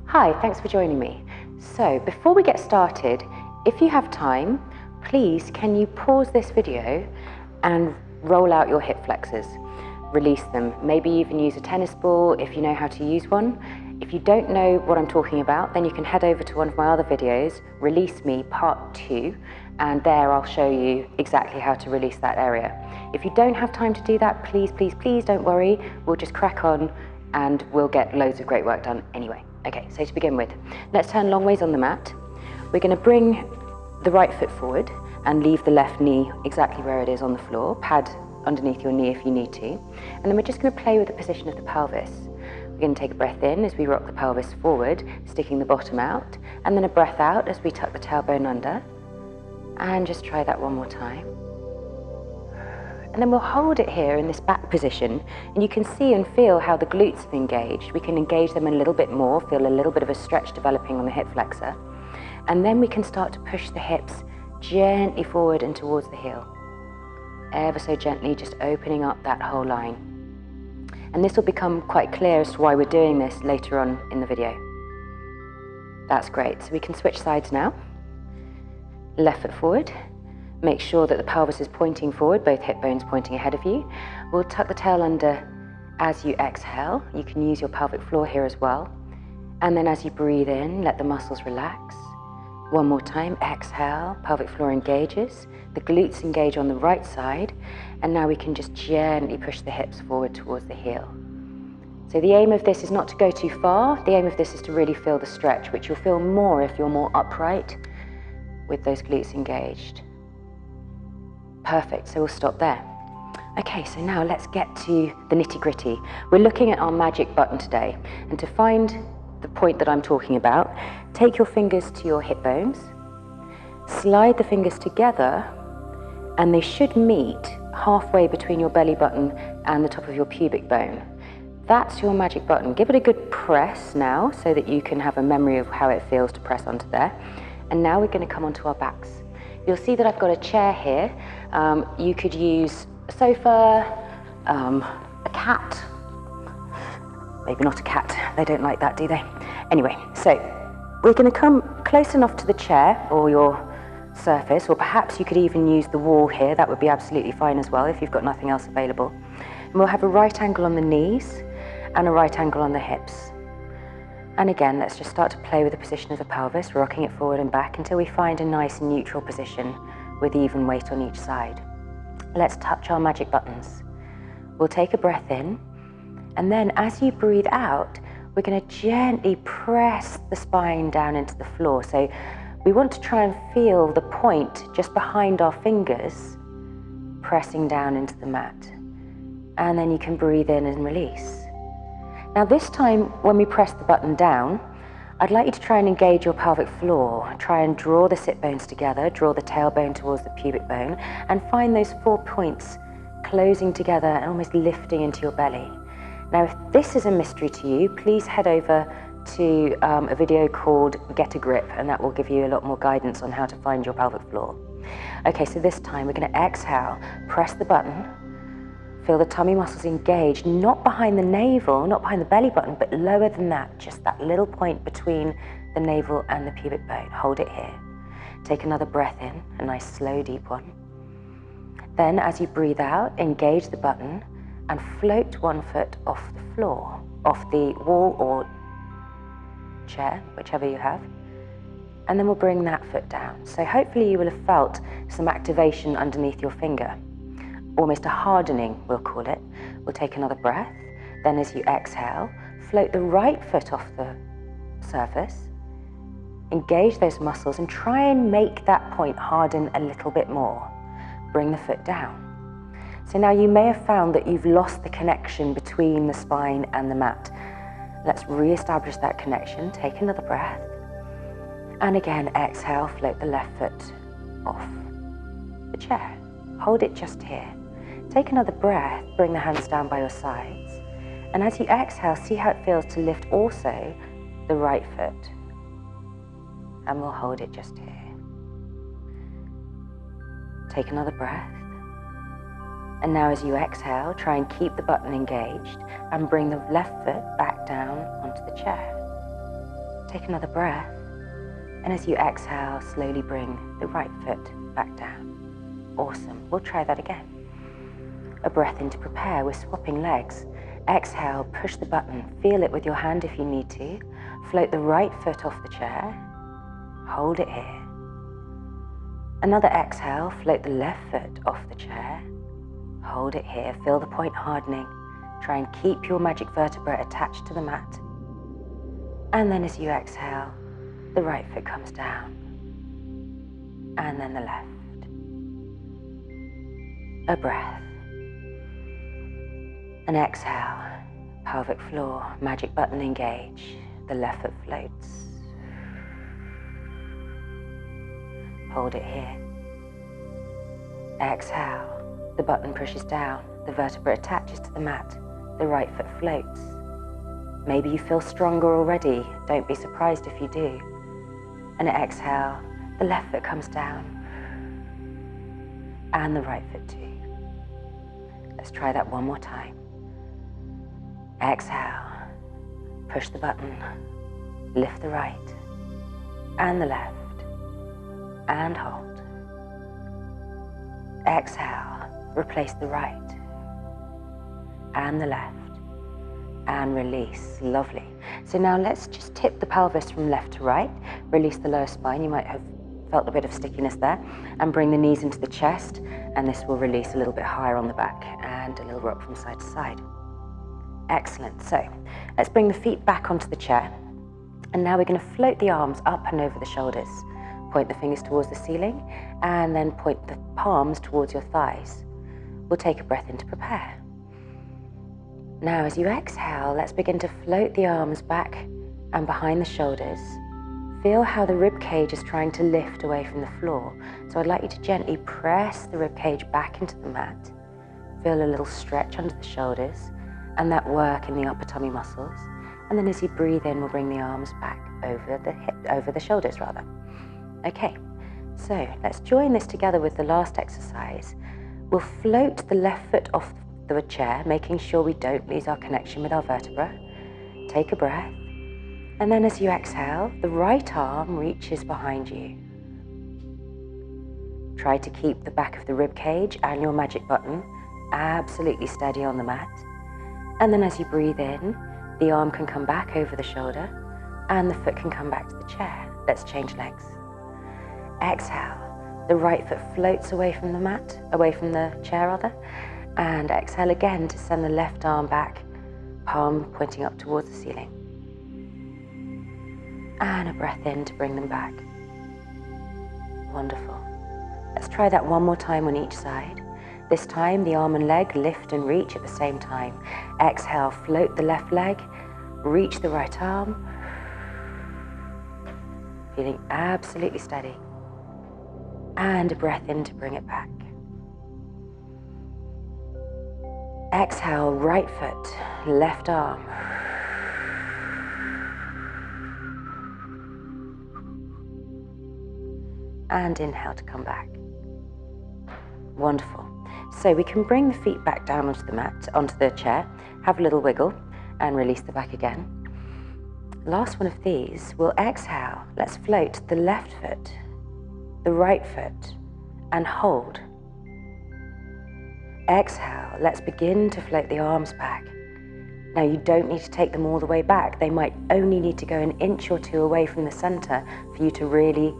Hi, thanks for joining me. So before we get started, if you have time, please can you pause this video and roll out your hip flexors. Release them, maybe even use a tennis ball if you know how to use one. If you don't know what I'm talking about, then you can head over to one of my other videos, Release Me Part 2, and there I'll show you exactly how to release that area. If you don't have time to do that, please don't worry, we'll just crack on and we'll get loads of great work done anyway. Okay, so to begin with, let's turn long ways on the mat. We're going to bring the right foot forward and leave the left knee exactly where it is on the floor. Pad underneath your knee if you need to. And then we're just going to play with the position of the pelvis. We're going to take a breath in as we rock the pelvis forward, sticking the bottom out, and then a breath out as we tuck the tailbone under. And just try that one more time. And then we'll hold it here in this back position, and you can see and feel how the glutes have engaged. We can engage them a little bit more, feel a little bit of a stretch developing on the hip flexor. And then we can start to push the hips gently forward and towards the heel. Ever so gently, just opening up that whole line. And this will become quite clear as to why we're doing this later on in the video. That's great. So we can switch sides now. Left foot forward. Make sure that the pelvis is pointing forward, both hip bones pointing ahead of you. We'll tuck the tail under as you exhale. You can use your pelvic floor here as well. And then as you breathe in, let the muscles relax. One more time, exhale, pelvic floor engages. The glutes engage on the right side. And now we can just gently push the hips forward towards the heel. So the aim of this is not to go too far. The aim of this is to really feel the stretch, which you'll feel more if you're more upright with those glutes engaged. Perfect, so we'll stop there. Okay, so now let's get to the nitty-gritty. We're looking at our magic button today, and to find the point that I'm talking about, take your fingers to your hip bones, slide the fingers together, and they should meet halfway between your belly button and the top of your pubic bone. That's your magic button. Give it a good press now so that you can have a memory of how it feels to press onto there. And now we're going to come onto our backs. You'll see that I've got a chair here. You could use a sofa, a cat. Maybe not a cat, they don't like that, do they? Anyway, so we're going to come close enough to the chair or your surface, or perhaps you could even use the wall here. That would be absolutely fine as well if you've got nothing else available. And we'll have a right angle on the knees and a right angle on the hips. And again, let's just start to play with the position of the pelvis, rocking it forward and back until we find a nice neutral position with even weight on each side. Let's touch our magic buttons. We'll take a breath in, and then as you breathe out, we're going to gently press the spine down into the floor. So we want to try and feel the point just behind our fingers pressing down into the mat. And then you can breathe in and release. Now this time, when we press the button down, I'd like you to try and engage your pelvic floor. Try and draw the sit bones together, draw the tailbone towards the pubic bone, and find those 4 points closing together and almost lifting into your belly. Now, if this is a mystery to you, please head over to a video called Get a Grip, and that will give you a lot more guidance on how to find your pelvic floor. Okay, so this time we're going to exhale, press the button. Feel the tummy muscles engaged, not behind the navel, not behind the belly button, but lower than that, just that little point between the navel and the pubic bone. Hold it here. Take another breath in, a nice slow deep one. Then as you breathe out, engage the button and float one foot off the floor, off the wall or chair, whichever you have. And then we'll bring that foot down. So hopefully you will have felt some activation underneath your finger. Almost a hardening, we'll call it. We'll take another breath. Then as you exhale, float the right foot off the surface, engage those muscles and try and make that point harden a little bit more. Bring the foot down. So now you may have found that you've lost the connection between the spine and the mat. Let's re-establish that connection. Take another breath. And again, exhale, float the left foot off the chair. Hold it just here. Take another breath, bring the hands down by your sides. And as you exhale, see how it feels to lift also the right foot. And we'll hold it just here. Take another breath. And now as you exhale, try and keep the button engaged and bring the left foot back down onto the chair. Take another breath. And as you exhale, slowly bring the right foot back down. Awesome. We'll try that again. A breath in to prepare. We're swapping legs. Exhale, push the button. Feel it with your hand if you need to. Float the right foot off the chair. Hold it here. Another exhale, float the left foot off the chair. Hold it here. Feel the point hardening. Try and keep your magic vertebrae attached to the mat. And then as you exhale, the right foot comes down. And then the left. A breath. An exhale. Pelvic floor, magic button engage. The left foot floats. Hold it here. Exhale. The button pushes down. The vertebra attaches to the mat. The right foot floats. Maybe you feel stronger already. Don't be surprised if you do. And exhale. The left foot comes down. And the right foot too. Let's try that one more time. Exhale. Push the button. Lift the right. And the left. And hold. Exhale. Replace the right. And the left. And release. Lovely. So now let's just tip the pelvis from left to right. Release the lower spine. You might have felt a bit of stickiness there. And bring the knees into the chest. And this will release a little bit higher on the back. And a little rock from side to side. Excellent. So let's bring the feet back onto the chair. And now we're going to float the arms up and over the shoulders. Point the fingers towards the ceiling. And then point the palms towards your thighs. We'll take a breath in to prepare. Now as you exhale, let's begin to float the arms back and behind the shoulders. Feel how the rib cage is trying to lift away from the floor. So I'd like you to gently press the rib cage back into the mat. Feel a little stretch under the shoulders and that work in the upper tummy muscles. And then as you breathe in, we'll bring the arms back over the shoulders rather. Okay, so let's join this together with the last exercise. We'll float the left foot off the chair, making sure we don't lose our connection with our vertebra. Take a breath. And then as you exhale, the right arm reaches behind you. Try to keep the back of the rib cage and your magic button absolutely steady on the mat. And then as you breathe in, the arm can come back over the shoulder and the foot can come back to the chair. Let's change legs. Exhale. The right foot floats away from the mat, away from the chair rather. And exhale again to send the left arm back, palm pointing up towards the ceiling. And a breath in to bring them back. Wonderful. Let's try that one more time on each side. This time the arm and leg lift and reach at the same time. Exhale, float the left leg, reach the right arm. Feeling absolutely steady. And a breath in to bring it back. Exhale, right foot, left arm. And inhale to come back. Wonderful. So we can bring the feet back down onto the mat, onto the chair, have a little wiggle and release the back again. Last one of these, we'll exhale. Let's float the left foot, the right foot, and hold. Exhale, let's begin to float the arms back. Now you don't need to take them all the way back. They might only need to go an inch or two away from the center for you to really,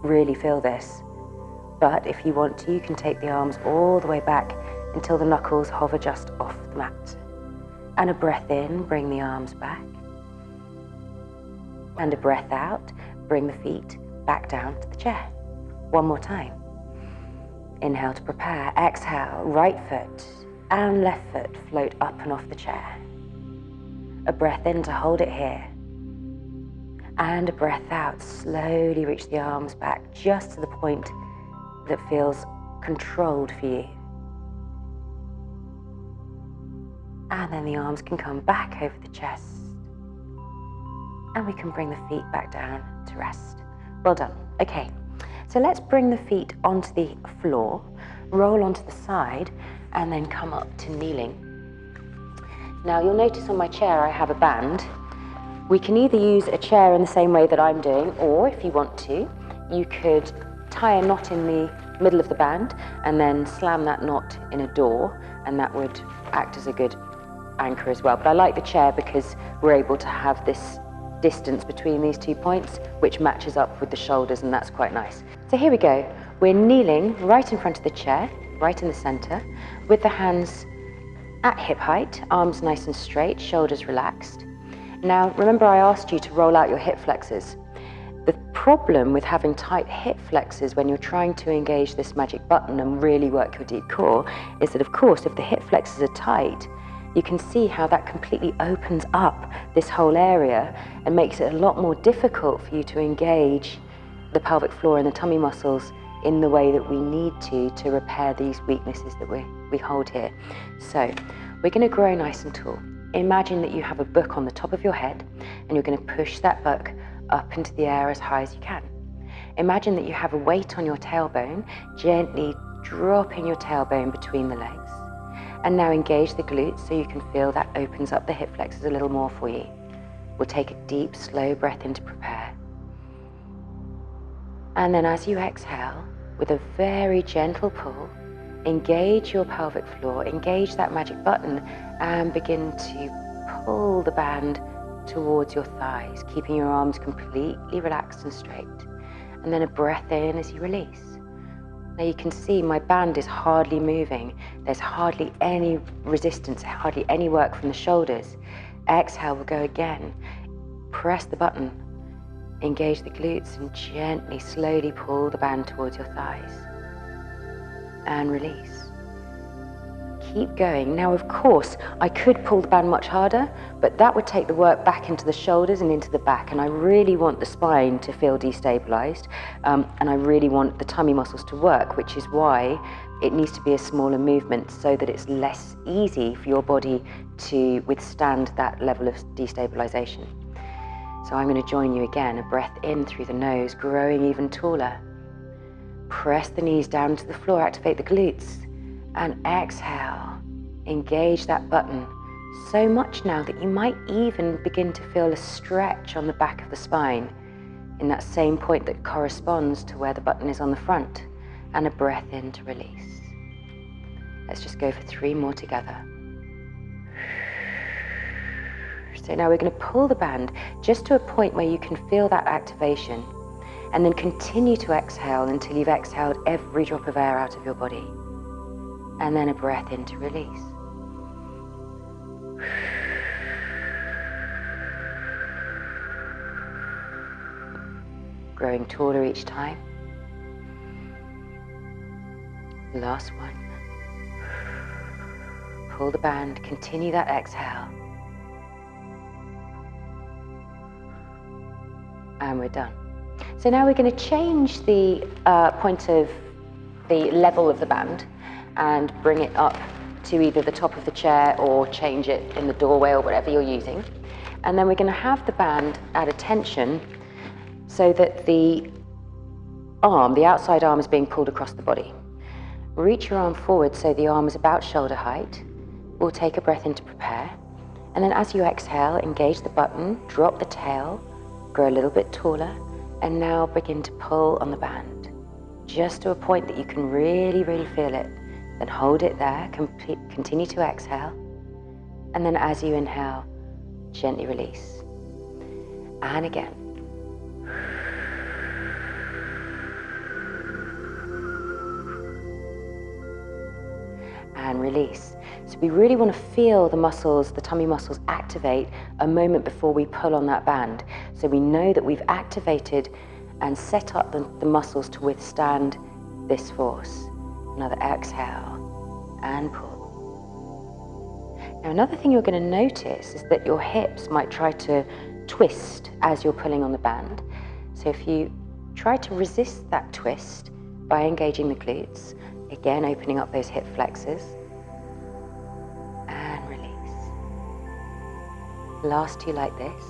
really feel this. But if you want to, you can take the arms all the way back until the knuckles hover just off the mat. And a breath in, bring the arms back. And a breath out, bring the feet back down to the chair. One more time. Inhale to prepare. Exhale, right foot and left foot float up and off the chair. A breath in to hold it here. And a breath out, slowly reach the arms back just to the point that feels controlled for you. And then the arms can come back over the chest. And we can bring the feet back down to rest. Well done. Okay, so let's bring the feet onto the floor, roll onto the side, and then come up to kneeling. Now you'll notice on my chair I have a band. We can either use a chair in the same way that I'm doing, or if you want to, you could tie a knot in the middle of the band and then slam that knot in a door, and that would act as a good anchor as well. But I like the chair because we're able to have this distance between these 2 points, which matches up with the shoulders, and that's quite nice. So here we go. We're kneeling right in front of the chair, right in the center, with the hands at hip height, arms nice and straight, shoulders relaxed. Now, remember I asked you to roll out your hip flexors. The problem with having tight hip flexors when you're trying to engage this magic button and really work your deep core is that, of course, if the hip flexors are tight, you can see how that completely opens up this whole area and makes it a lot more difficult for you to engage the pelvic floor and the tummy muscles in the way that we need to repair these weaknesses that we hold here. So we're going to grow nice and tall. Imagine that you have a book on the top of your head and you're going to push that book up into the air as high as you can. Imagine that you have a weight on your tailbone, gently dropping your tailbone between the legs. And now engage the glutes so you can feel that opens up the hip flexors a little more for you. We'll take a deep, slow breath in to prepare. And then as you exhale, with a very gentle pull, engage your pelvic floor, engage that magic button, and begin to pull the band towards your thighs, keeping your arms completely relaxed and straight. And then a breath in as you release. Now you can see my band is hardly moving. There's hardly any resistance, hardly any work from the shoulders. Exhale, we'll go again. Press the button, engage the glutes, and gently, slowly pull the band towards your thighs. And release. Keep going. Now, of course, I could pull the band much harder, but that would take the work back into the shoulders and into the back, and I really want the spine to feel destabilized, and I really want the tummy muscles to work, which is why it needs to be a smaller movement so that it's less easy for your body to withstand that level of destabilization. So I'm going to join you again. A breath in through the nose, growing even taller. Press the knees down to the floor, activate the glutes. And exhale, engage that button so much now that you might even begin to feel a stretch on the back of the spine in that same point that corresponds to where the button is on the front. And a breath in to release. Let's just go for 3 more together. So now we're going to pull the band just to a point where you can feel that activation, and then continue to exhale until you've exhaled every drop of air out of your body. And then a breath in to release. Growing taller each time. Last one. Pull the band, continue that exhale. And we're done. So now we're going to change the point of the level of the band and bring it up to either the top of the chair or change it in the doorway or whatever you're using. And then we're going to have the band at attention so that the arm, the outside arm, is being pulled across the body. Reach your arm forward so the arm is about shoulder height. We'll take a breath in to prepare. And then as you exhale, engage the button, drop the tail, grow a little bit taller, and now begin to pull on the band, just to a point that you can really, really feel it. Then hold it there, continue to exhale, and then as you inhale, gently release. And again. And release. So we really want to feel the muscles, the tummy muscles, activate a moment before we pull on that band. So we know that we've activated and set up the muscles to withstand this force. Another exhale and pull. Now another thing you're going to notice is that your hips might try to twist as you're pulling on the band. So if you try to resist that twist by engaging the glutes, again opening up those hip flexors, and release. Last 2 like this.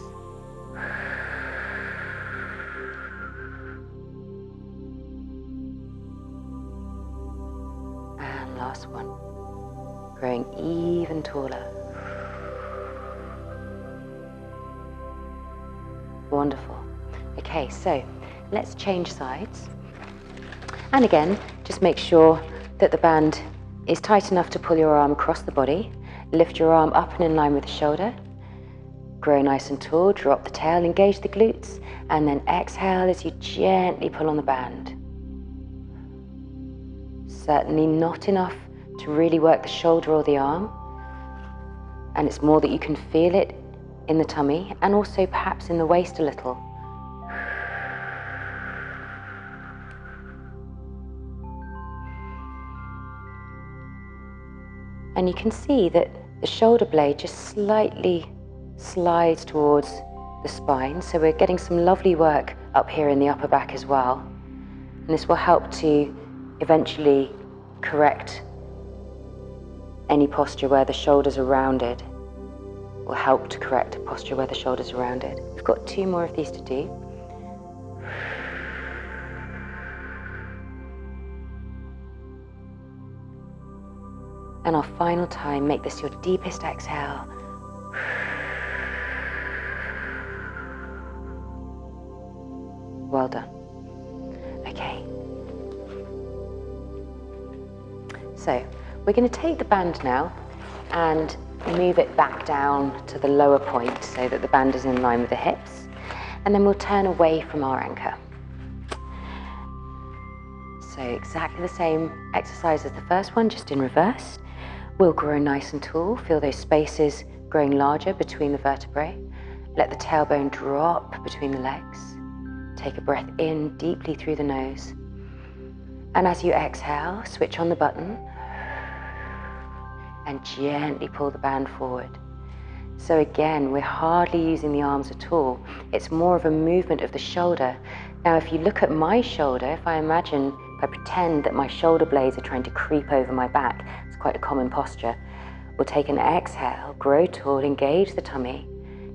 Last one, growing even taller. Wonderful. Okay, so let's change sides. And again, just make sure that the band is tight enough to pull your arm across the body. Lift your arm up and in line with the shoulder. Grow nice and tall, drop the tail, engage the glutes, and then exhale as you gently pull on the band. Certainly not enough to really work the shoulder or the arm, and it's more that you can feel it in the tummy and also perhaps in the waist a little. And you can see that the shoulder blade just slightly slides towards the spine, so we're getting some lovely work up here in the upper back as well. And this will help to eventually correct any posture where the shoulders are rounded. Will help to correct a posture where the shoulders are rounded. We've got 2 more of these to do. And our final time, make this your deepest exhale. Well done. Okay. So we're going to take the band now and move it back down to the lower point so that the band is in line with the hips. And then we'll turn away from our anchor. So exactly the same exercise as the first one, just in reverse. We'll grow nice and tall. Feel those spaces growing larger between the vertebrae. Let the tailbone drop between the legs. Take a breath in deeply through the nose. And as you exhale, switch on the button and gently pull the band forward. So again, we're hardly using the arms at all. It's more of a movement of the shoulder. Now, if you look at my shoulder, if I pretend that my shoulder blades are trying to creep over my back, it's quite a common posture. We'll take an exhale, grow tall, engage the tummy,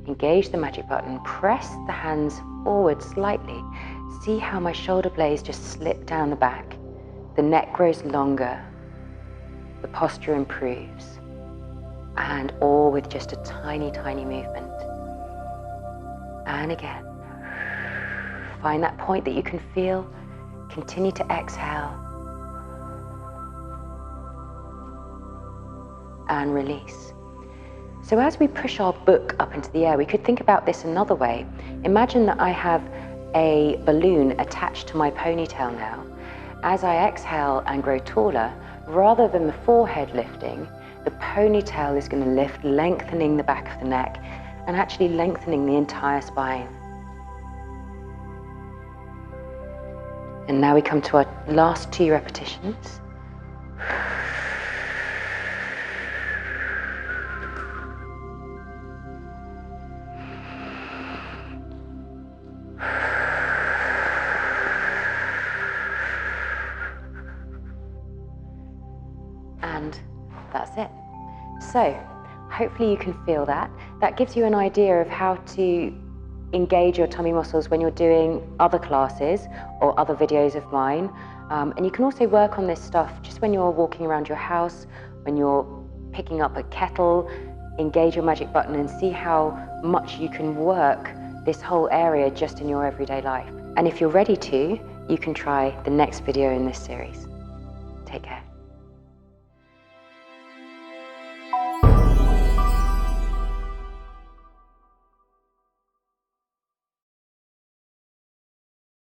engage the magic button, press the hands forward slightly. See how my shoulder blades just slip down the back. The neck grows longer, the posture improves, and all with just a tiny, tiny movement. And again, find that point that you can feel. Continue to exhale and release. So as we push our book up into the air, we could think about this another way. Imagine that I have a balloon attached to my ponytail now. As I exhale and grow taller, rather than the forehead lifting, the ponytail is going to lift, lengthening the back of the neck and actually lengthening the entire spine. And now we come to our last 2 repetitions. And that's it. So hopefully you can feel that. That gives you an idea of how to engage your tummy muscles when you're doing other classes or other videos of mine. And you can also work on this stuff just when you're walking around your house, when you're picking up a kettle. Engage your magic button and see how much you can work this whole area just in your everyday life. And if you're ready to, you can try the next video in this series. Take care.